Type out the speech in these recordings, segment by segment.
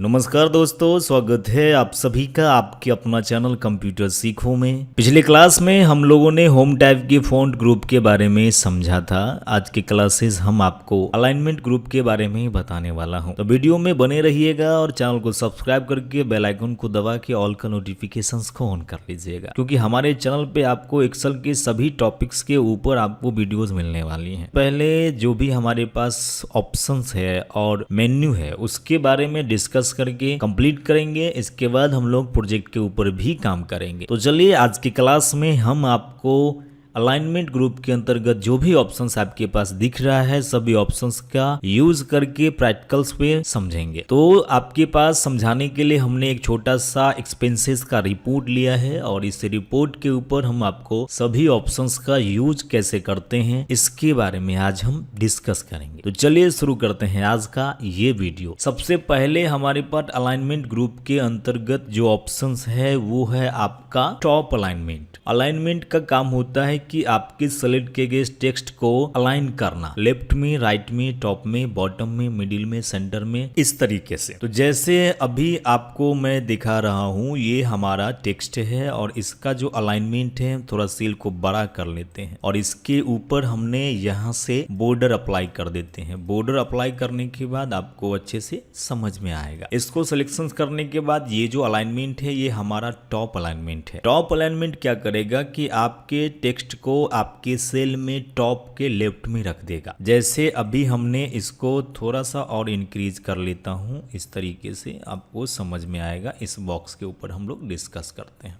नमस्कार दोस्तों, स्वागत है आप सभी का आपके अपना चैनल कंप्यूटर सीखो में। पिछले क्लास में हम लोगों ने होम टाइप के फॉन्ट ग्रुप के बारे में समझा था। आज के क्लासेस हम आपको अलाइनमेंट ग्रुप के बारे में ही बताने वाला हूं। तो वीडियो में बने रहिएगा और चैनल को सब्सक्राइब करके बेल आइकन को दबा के ऑल का नोटिफिकेशंस को ऑन कर लीजिएगा, क्योंकि हमारे चैनल पे आपको एक्सेल के सभी टॉपिक्स के ऊपर आपको वीडियोज मिलने वाली है। पहले जो भी हमारे पास ऑप्शंस है और मेन्यू है उसके बारे में डिस्कस करके कंप्लीट करेंगे। इसके बाद हम लोग प्रोजेक्ट के ऊपर भी काम करेंगे। तो चलिए आज की क्लास में हम आपको अलाइनमेंट ग्रुप के अंतर्गत जो भी ऑप्शंस आपके पास दिख रहा है सभी ऑप्शंस का यूज करके प्रैक्टिकल्स पे समझेंगे। तो आपके पास समझाने के लिए हमने एक छोटा सा एक्सपेंसेस का रिपोर्ट लिया है और इस रिपोर्ट के ऊपर हम आपको सभी ऑप्शंस का यूज कैसे करते हैं इसके बारे में आज हम डिस्कस करेंगे। तो चलिए शुरू करते हैं आज का ये वीडियो। सबसे पहले हमारे पास अलाइनमेंट ग्रुप के अंतर्गत जो ऑप्शंस है वो है आपका टॉप अलाइनमेंट। अलाइनमेंट का काम होता है कि आपके सेलेक्ट किए गए टेक्स्ट को अलाइन करना, लेफ्ट में, राइट में, टॉप में, बॉटम में, मिडिल में, सेंटर में, इस तरीके से। तो जैसे अभी आपको मैं दिखा रहा हूं, ये हमारा टेक्स्ट है और इसका जो अलाइनमेंट है थोड़ा सेल को बड़ा कर लेते हैं और इसके ऊपर हमने यहाँ से बॉर्डर अप्लाई कर देते हैं। बॉर्डर अप्लाई करने के बाद आपको अच्छे से समझ में आएगा। इसको सिलेक्शन करने के बाद ये जो अलाइनमेंट है ये हमारा टॉप अलाइनमेंट है। टॉप अलाइनमेंट क्या करेगा कि आपके टेक्स्ट को आपके सेल में टॉप के लेफ्ट में रख देगा। जैसे अभी हमने इसको थोड़ा सा और इंक्रीज कर लेता हूं, इस तरीके से आपको समझ में आएगा। इस बॉक्स के ऊपर हम लोग डिस्कस करते हैं।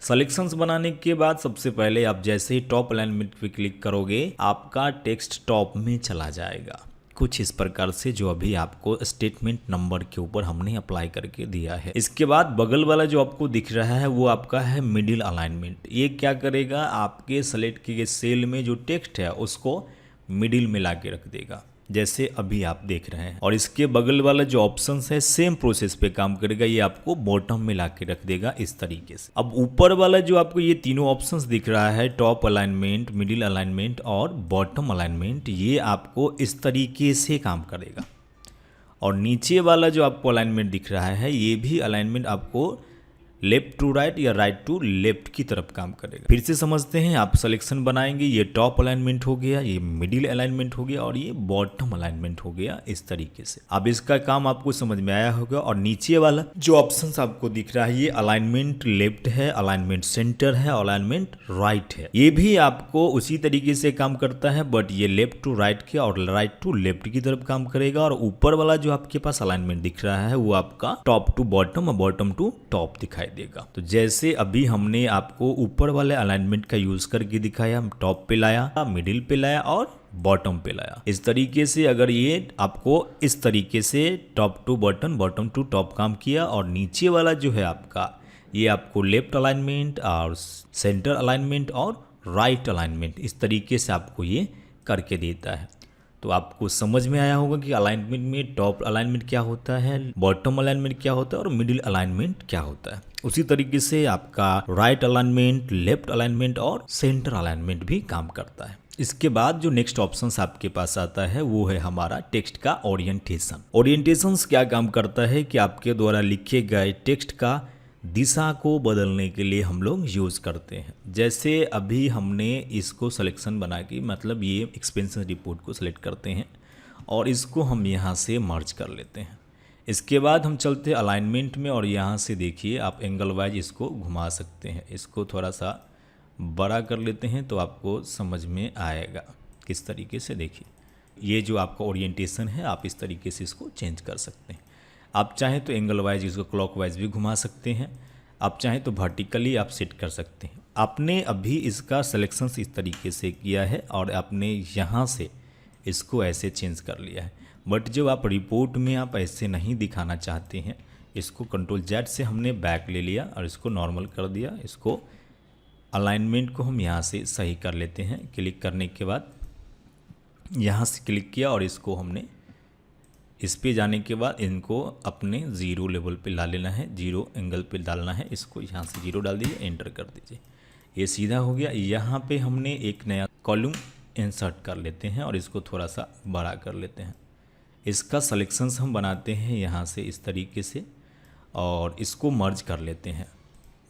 सेलेक्शंस बनाने के बाद सबसे पहले आप जैसे ही टॉप अलाइनमेंट पे क्लिक करोगे आपका टेक्स्ट टॉप में चला जाएगा, कुछ इस प्रकार से जो अभी आपको स्टेटमेंट नंबर के ऊपर हमने अप्लाई करके दिया है। इसके बाद बगल वाला जो आपको दिख रहा है वो आपका है मिडिल अलाइनमेंट। ये क्या करेगा, आपके सेलेक्ट किए गए सेल में जो टेक्स्ट है उसको मिडिल में ला के रख देगा, जैसे अभी आप देख रहे हैं। और इसके बगल वाला जो ऑप्शन है सेम प्रोसेस पे काम करेगा, ये आपको बॉटम में ला के रख देगा इस तरीके से। अब ऊपर वाला जो आपको ये तीनों ऑप्शंस दिख रहा है, टॉप अलाइनमेंट, मिडिल अलाइनमेंट और बॉटम अलाइनमेंट, ये आपको इस तरीके से काम करेगा। और नीचे वाला जो आपको अलाइनमेंट दिख रहा है ये भी अलाइनमेंट आपको लेफ्ट टू राइट या राइट टू लेफ्ट की तरफ काम करेगा। फिर से समझते हैं, आप सिलेक्शन बनाएंगे, ये टॉप अलाइनमेंट हो गया, ये मिडिल अलाइनमेंट हो गया और ये बॉटम अलाइनमेंट हो गया इस तरीके से। अब इसका काम आपको समझ में आया होगा। और नीचे वाला जो ऑप्शंस आपको दिख रहा है ये अलाइनमेंट लेफ्ट है, अलाइनमेंट सेंटर है, अलाइनमेंट राइट है। ये भी आपको उसी तरीके से काम करता है, बट ये लेफ्ट टू राइट के और राइट टू लेफ्ट की तरफ काम करेगा। और ऊपर वाला जो आपके पास अलाइनमेंट दिख रहा है वो आपका टॉप टू बॉटम और बॉटम टू टॉप दिखाई देगा। तो जैसे अभी हमने आपको ऊपर वाले अलाइनमेंट का यूज करके दिखाया, टॉप पे लाया, मिडिल पे लाया और बॉटम पे लाया। इस तरीके से अगर ये आपको इस तरीके से top to bottom, bottom to top काम किया और नीचे वाला जो है आपका ये आपको लेफ्ट अलाइनमेंट और सेंटर अलाइनमेंट और राइट अलाइनमेंट इस तरीके से आपको ये करके देता है। तो आपको समझ में आया होगा कि अलाइनमेंट में टॉप अलाइनमेंट क्या होता है, बॉटम अलाइनमेंट क्या होता है और मिडिल अलाइनमेंट क्या होता है। उसी तरीके से आपका राइट अलाइनमेंट, लेफ्ट अलाइनमेंट और सेंटर अलाइनमेंट भी काम करता है। इसके बाद जो नेक्स्ट ऑप्शन आपके पास आता है वो है हमारा टेक्स्ट का ओरिएंटेशन। ओरिएंटेशन क्या काम करता है कि आपके द्वारा लिखे गए टेक्स्ट का दिशा को बदलने के लिए हम लोग यूज करते हैं। जैसे अभी हमने इसको सिलेक्शन बना के, मतलब ये एक्सपेंस रिपोर्ट को सिलेक्ट करते हैं और इसको हम यहाँ से मर्ज कर लेते हैं। इसके बाद हम चलते हैं अलाइनमेंट में और यहाँ से देखिए आप एंगल वाइज इसको घुमा सकते हैं। इसको थोड़ा सा बड़ा कर लेते हैं तो आपको समझ में आएगा किस तरीके से। देखिए ये जो आपका ओरिएंटेशन है आप इस तरीके से इसको चेंज कर सकते हैं। आप चाहें तो एंगल वाइज इसको क्लॉकवाइज भी घुमा सकते हैं, आप चाहें तो वर्टिकली आप सेट कर सकते हैं। आपने अभी इसका सिलेक्शन इस तरीके से किया है और आपने यहाँ से इसको ऐसे चेंज कर लिया है। बट जब आप रिपोर्ट में आप ऐसे नहीं दिखाना चाहते हैं, इसको कंट्रोल जेड से हमने बैक ले लिया और इसको नॉर्मल कर दिया। इसको अलाइनमेंट को हम यहाँ से सही कर लेते हैं। क्लिक करने के बाद यहाँ से क्लिक किया और इसको हमने इस पे जाने के बाद इनको अपने जीरो लेवल पे ला लेना है, जीरो एंगल पे डालना है। इसको यहाँ से जीरो डाल दीजिए, एंटर कर दीजिए, ये सीधा हो गया। यहाँ पे हमने एक नया कॉलम इंसर्ट कर लेते हैं और इसको थोड़ा सा बड़ा कर लेते हैं। इसका सलेक्शंस हम बनाते हैं यहाँ से इस तरीके से और इसको मर्ज कर लेते हैं।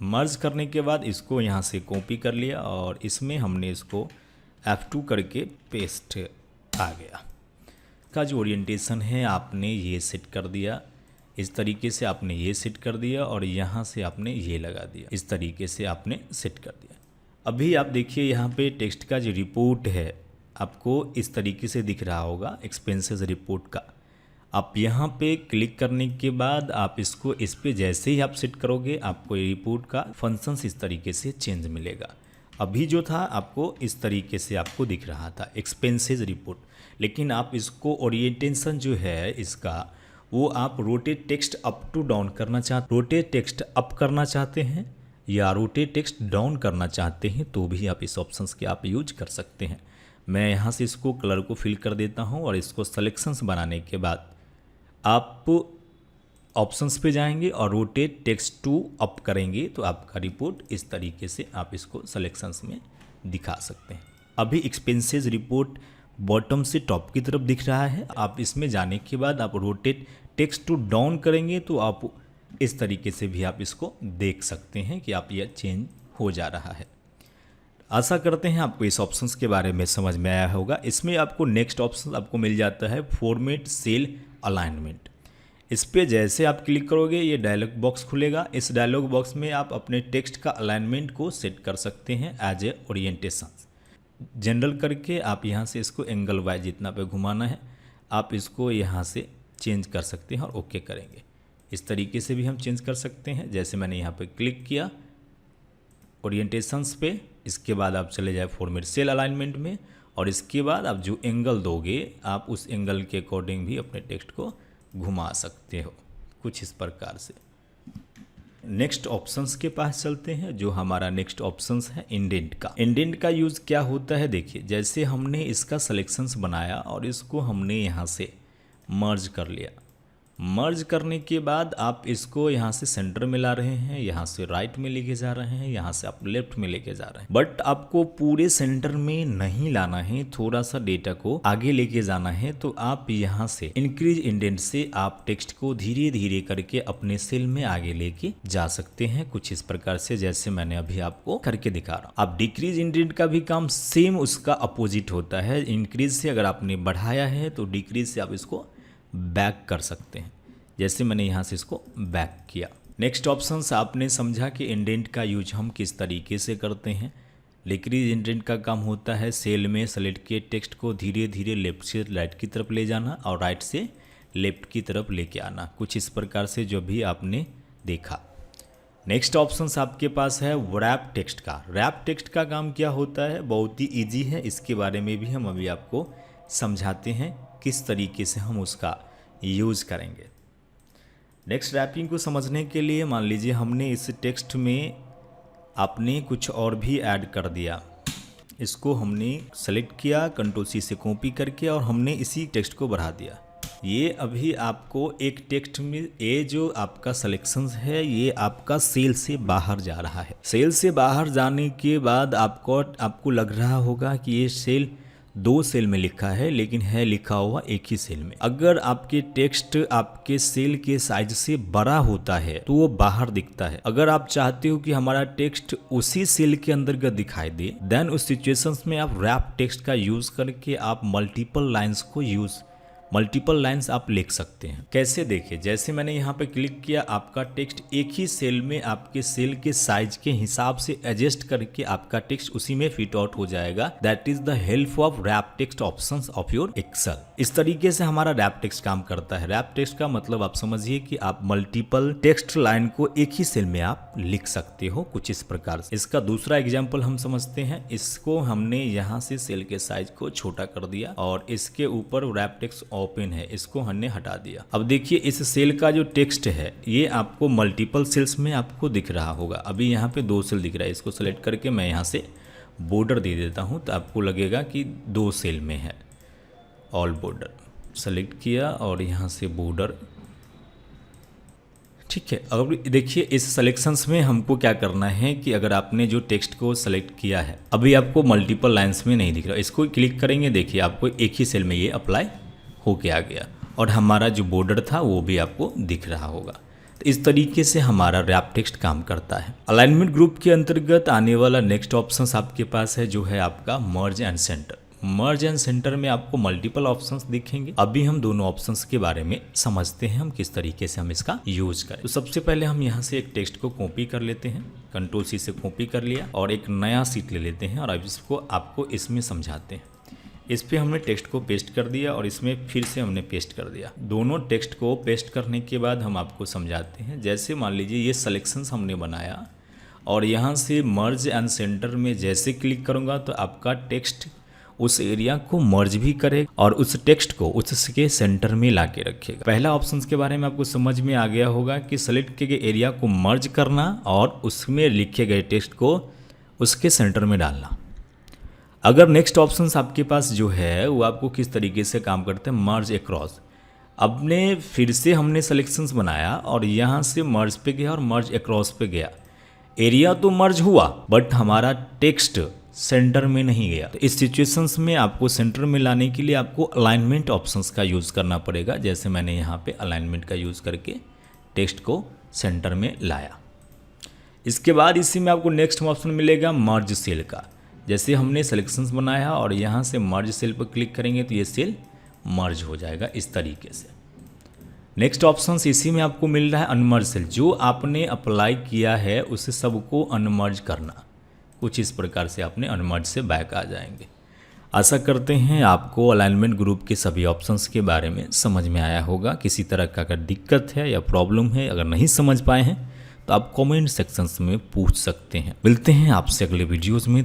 मर्ज करने के बाद इसको यहाँ से कॉपी कर लिया और इसमें हमने इसको F2 करके पेस्ट आ गया। का जो ओरिएंटेशन है आपने ये सेट कर दिया, इस तरीके से आपने ये सेट कर दिया और यहाँ से आपने ये लगा दिया, इस तरीके से आपने सेट कर दिया। अभी आप देखिए यहाँ पे टेक्स्ट का जो रिपोर्ट है आपको इस तरीके से दिख रहा होगा, एक्सपेंसेस रिपोर्ट का। आप यहाँ पे क्लिक करने के बाद आप इसको इस पे जैसे ही आप सेट करोगे आपको ये रिपोर्ट का फंक्शंस इस तरीके से चेंज मिलेगा। अभी जो था आपको इस तरीके से आपको दिख रहा था एक्सपेंसेस रिपोर्ट, लेकिन आप इसको ओरिएंटेशन जो है इसका वो आप rotate text up to down करना चाहते, रोटेट टेक्स्ट अप करना चाहते हैं या रोटेट टेक्स्ट डाउन करना चाहते हैं तो भी आप इस ऑप्शंस के आप यूज कर सकते हैं। मैं यहाँ से इसको कलर को फिल कर देता हूँ और इसको सलेक्शंस बनाने के बाद आप ऑप्शंस पे जाएंगे और रोटेट टेक्स्ट टू अप करेंगे तो आपका रिपोर्ट इस तरीके से आप इसको सलेक्शंस में दिखा सकते हैं। अभी एक्सपेंसेस रिपोर्ट बॉटम से टॉप की तरफ दिख रहा है। आप इसमें जाने के बाद आप रोटेट टेक्स्ट टू डाउन करेंगे तो आप इस तरीके से भी आप इसको देख सकते हैं कि आप यह चेंज हो जा रहा है। आशा करते हैं आपको इस ऑप्शंस के बारे में समझ में आया होगा। इसमें आपको नेक्स्ट ऑप्शन आपको मिल जाता है फॉर्मेट सेल अलाइनमेंट। इस पे जैसे आप क्लिक करोगे ये डायलॉग बॉक्स खुलेगा। इस डायलॉग बॉक्स में आप अपने टेक्स्ट का अलाइनमेंट को सेट कर सकते हैं एज ए ओरिएंटेशन। जनरल करके आप यहाँ से इसको एंगल वाइज जितना पे घुमाना है आप इसको यहाँ से चेंज कर सकते हैं और ओके करेंगे। इस तरीके से भी हम चेंज कर सकते हैं। जैसे मैंने यहाँ पे क्लिक किया ओरिएंटेशंस पे, इसके बाद आप चले जाए फॉर्मेट सेल अलाइनमेंट में और इसके बाद आप जो एंगल दोगे आप उस एंगल के अकॉर्डिंग भी अपने टेक्स्ट को घुमा सकते हो कुछ इस प्रकार से। नेक्स्ट ऑप्शंस के पास चलते हैं। जो हमारा नेक्स्ट ऑप्शंस है इंडेंट का। इंडेंट का यूज़ क्या होता है देखिए, जैसे हमने इसका सलेक्शंस बनाया और इसको हमने यहाँ से मर्ज कर लिया। मर्ज करने के बाद आप इसको यहाँ से सेंटर में ला रहे हैं, यहाँ से राइट में लेके जा रहे हैं, यहाँ से आप लेफ्ट में लेके जा रहे हैं। बट आपको पूरे सेंटर में नहीं लाना है, थोड़ा सा डेटा को आगे लेके जाना है। तो आप यहाँ से इंक्रीज इंडेंट से आप टेक्स्ट को धीरे धीरे करके अपने सेल में आगे लेके जा सकते हैं कुछ इस प्रकार से, जैसे मैंने अभी आपको करके दिखा रहा हूँ। आप डिक्रीज इंडेंट का भी काम सेम उसका अपोजिट होता है। इंक्रीज से अगर आपने बढ़ाया है तो डिक्रीज से आप इसको बैक कर सकते हैं, जैसे मैंने यहाँ से इसको बैक किया। नेक्स्ट ऑप्शन आपने समझा कि इंडेंट का यूज हम किस तरीके से करते हैं। डिक्रीज इंडेंट का काम होता है सेल में सेलेक्ट किए टेक्स्ट को धीरे धीरे लेफ्ट से राइट की तरफ ले जाना और राइट से लेफ्ट की तरफ लेके आना, कुछ इस प्रकार से जो भी आपने देखा। नेक्स्ट ऑप्शन आपके पास है रैप टेक्स्ट का। रैप टेक्स्ट का काम क्या होता है, बहुत ही ईजी है। इसके बारे में भी हम अभी आपको समझाते हैं किस तरीके से हम उसका यूज़ करेंगे। नेक्स्ट रैपिंग को समझने के लिए मान लीजिए हमने इस टेक्स्ट में आपने कुछ और भी ऐड कर दिया। इसको हमने सेलेक्ट किया कंट्रोल-C से कॉपी करके और हमने इसी टेक्स्ट को बढ़ा दिया। ये अभी आपको एक टेक्स्ट में ये जो आपका सिलेक्शंस है ये आपका सेल से बाहर जा रहा है। सेल से बाहर जाने के बाद आपको लग रहा होगा कि ये सेल 2 सेल में लिखा है, लेकिन है लिखा हुआ एक ही सेल में। अगर आपके टेक्स्ट आपके सेल के साइज से बड़ा होता है तो वो बाहर दिखता है। अगर आप चाहते हो कि हमारा टेक्स्ट उसी सेल के अंदर का दिखाई दे, देन उस सिचुएशंस में आप रैप टेक्स्ट का यूज करके आप मल्टीपल लाइंस आप लिख सकते हैं। कैसे देखिए, जैसे मैंने यहाँ पे क्लिक किया आपका टेक्स्ट एक ही सेल में आपके सेल के साइज के हिसाब से एडजस्ट करके आपका टेक्स्ट उसी में फिट आउट हो जाएगा। That is the help of wrap text options of your Excel. इस तरीके से हमारा रैप टेक्स्ट काम करता है। रैप टेक्स्ट का मतलब आप समझिए कि आप मल्टीपल टेक्स्ट लाइन को एक ही सेल में आप लिख सकते हो कुछ इस प्रकार से। इसका दूसरा एग्जाम्पल हम समझते हैं। इसको हमने यहाँ से सेल के साइज को छोटा कर दिया और इसके ऊपर रैप टेक्स्ट ओपन है, इसको हमने हटा दिया। अब देखिए इस सेल का जो टेक्स्ट है ये आपको मल्टीपल सेल्स में आपको दिख रहा होगा। अभी यहाँ पे 2 सेल दिख रहा है, इसको सेलेक्ट करके मैं यहाँ से बॉर्डर दे देता हूँ तो आपको लगेगा कि 2 सेल में है। ऑल बॉर्डर सेलेक्ट किया और यहाँ से बॉर्डर, ठीक है। अब देखिए इस सिलेक्शंस में हमको क्या करना है कि अगर आपने जो टेक्स्ट को सेलेक्ट किया है अभी आपको मल्टीपल लाइंस में नहीं दिख रहा, इसको क्लिक करेंगे, देखिए आपको एक ही सेल में ये अप्लाई होके आ गया। और हमारा जो बॉर्डर था वो भी आपको दिख रहा होगा। तो इस तरीके से हमारा रैप टेक्स्ट काम करता है। अलाइनमेंट ग्रुप के अंतर्गत आने वाला नेक्स्ट ऑप्शन आपके पास है जो है आपका मर्ज and centre. Merge and centre में आपको मल्टीपल ऑप्शंस दिखेंगे। अभी हम दोनों ऑप्शंस के बारे में समझते हैं, हम किस तरीके से हम इसका यूज करें। तो सबसे पहले हम यहाँ से एक टेक्स्ट को कॉपी कर लेते हैं, Ctrl+C से कॉपी कर लिया और एक नया सीट ले लेते हैं और अब इसको आपको इसमें समझाते हैं। इस पे हमने टेक्स्ट को पेस्ट कर दिया और इसमें फिर से हमने पेस्ट कर दिया। दोनों टेक्स्ट को पेस्ट करने के बाद हम आपको समझाते हैं। जैसे मान लीजिए ये सिलेक्शंस हमने बनाया और यहाँ से मर्ज एंड सेंटर में जैसे क्लिक करूँगा तो आपका टेक्स्ट उस एरिया को मर्ज भी करेगा और उस टेक्स्ट को उसके सेंटर में ला के रखेगा। पहला ऑप्शन के बारे में आपको समझ में आ गया होगा कि सेलेक्ट किए गए एरिया को मर्ज करना और उसमें लिखे गए टेक्स्ट को उसके सेंटर में डालना। अगर नेक्स्ट ऑप्शन आपके पास जो है वो आपको किस तरीके से काम करते हैं, मर्ज अक्रॉस। अब ने फिर से हमने सेलेक्शंस बनाया और यहाँ से मर्ज पे गया और मर्ज अक्रॉस पे गया। एरिया तो मर्ज हुआ बट हमारा टेक्स्ट सेंटर में नहीं गया। तो इस सिचुएशंस में आपको सेंटर में लाने के लिए आपको अलाइनमेंट ऑप्शंस का यूज़ करना पड़ेगा। जैसे मैंने यहाँ पे अलाइनमेंट का यूज़ करके टेक्स्ट को सेंटर में लाया। इसके बाद इसी में आपको नेक्स्ट ऑप्शन मिलेगा मर्ज सेल का। जैसे हमने सिलेक्शंस बनाया और यहाँ से मर्ज सेल पर क्लिक करेंगे तो ये सेल मर्ज हो जाएगा इस तरीके से। नेक्स्ट ऑप्शन इसी में आपको मिल रहा है अनमर्ज सेल। जो आपने अप्लाई किया है उसे सबको अनमर्ज करना। कुछ इस प्रकार से आपने अनमर्ज से बैक आ जाएंगे। आशा करते हैं आपको अलाइनमेंट ग्रुप के सभी ऑप्शंस के बारे में समझ में आया होगा। किसी तरह का अगर दिक्कत है या प्रॉब्लम है, अगर नहीं समझ पाए हैं तो आप कमेंट सेक्शंस में पूछ सकते हैं। मिलते हैं आपसे अगले वीडियोज़ में।